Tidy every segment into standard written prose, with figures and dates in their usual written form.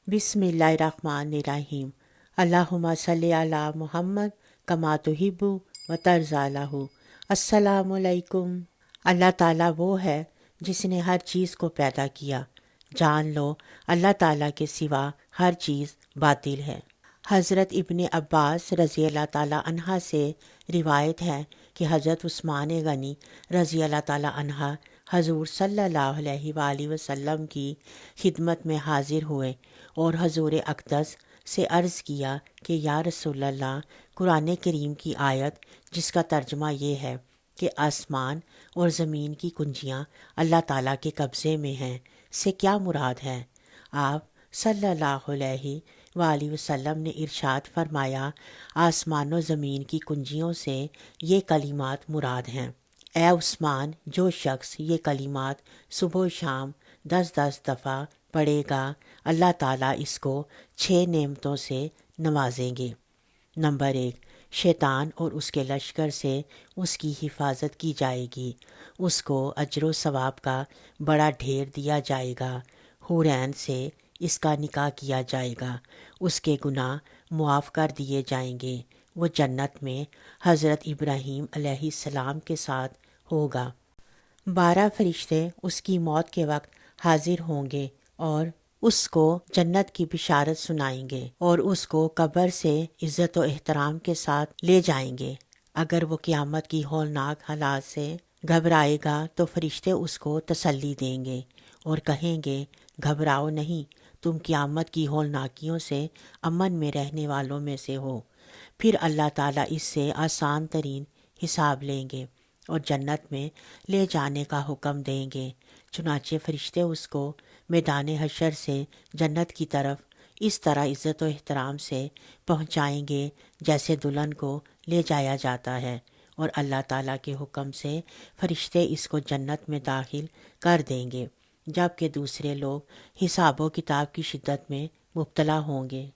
बिस्मिल्लाहिर्रहमानिर्रहीम। अल्लाहुम्मा सल्ली अला मुहम्मद कमा तुहिब्बु व तर्ज़ा लहू। अस्सलामु अलैकुम। अल्लाह ताला वो है जिसने हर चीज़ को पैदा किया। जान लो अल्लाह ताला के सिवा हर चीज़ बातिल है। हज़रत इब्ने अब्बास रज़ी अल्लाह ताला अन्हा से रिवायत है कि हज़रत उस्मान गनी रज़ी अल्लाह ताला अन्हा हजूर सल्लल्लाहु अलैहि वसल्लम की खिदमत में हाजिर हुए और हजूर अक़दस से अर्ज़ किया कि या रसूल अल्लाह, कुरान करीम की आयत जिसका तर्जुमा ये है कि आसमान और ज़मीन की कुंजियाँ अल्लाह ताला के कब्ज़े में हैं, से क्या मुराद है? आप सल्लल्लाहु अलैहि वसल्लम ने इरशाद फरमाया, आसमान और ज़मीन की कुंजियों से ये कलिमात मुराद हैं। ए उस्मान, जो शख्स ये कलिमात सुबह शाम 10-10 दफ़ा पढ़ेगा, अल्लाह ताला इसको 6 नेमतों से नवाजेंगे। नंबर 1, शैतान और उसके लश्कर से उसकी हिफाजत की जाएगी। उसको अजर सवाब का बड़ा ढेर दिया जाएगा। हुरैन से इसका निकाह किया जाएगा। उसके गुनाह मुआफ़ कर दिए जाएंगे। वो जन्नत में हज़रत इब्राहीम अलैहिस्सलाम के साथ होगा। 12 फरिश्ते उसकी मौत के वक्त हाजिर होंगे और उसको जन्नत की बिशारत सुनाएंगे और उसको कब्र से इज़्ज़त व एहतराम के साथ ले जाएंगे। अगर वो क़यामत की हौलनाक हालात से घबराएगा तो फरिश्ते उसको तसल्ली देंगे और कहेंगे, घबराओ नहीं, तुम क़यामत की हौलनाकियों से अमन में रहने वालों में से हो। फिर अल्लाह ताला इससे आसान तरीन हिसाब लेंगे और जन्नत में ले जाने का हुक्म देंगे। चुनाचे फरिश्ते उसको मैदान हशर से जन्नत की तरफ इस तरह इज़्ज़त व एहतराम से पहुँचाएंगे जैसे दुल्हन को ले जाया जाता है, और अल्लाह ताला के हुक्म से फरिश्ते इसको जन्नत में दाखिल कर देंगे, जबकि दूसरे लोग हिसाब व किताब की शिद्दत में मुब्तला होंगे।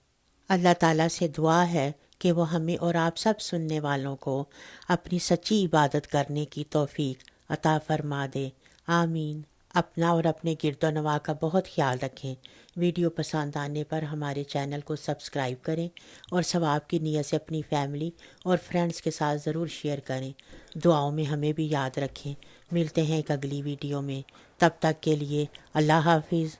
अल्लाह ताला से दुआ है कि वो हमें और आप सब सुनने वालों को अपनी सच्ची इबादत करने की तौफीक अता फरमा दे। आमीन। अपना और अपने गिरदोनवा का बहुत ख्याल रखें। वीडियो पसंद आने पर हमारे चैनल को सब्सक्राइब करें और सवाब की नीयत से अपनी फैमिली और फ्रेंड्स के साथ ज़रूर शेयर करें। दुआओं में हमें भी याद रखें। मिलते हैं एक अगली वीडियो में। तब तक के लिए अल्लाह हाफिज़।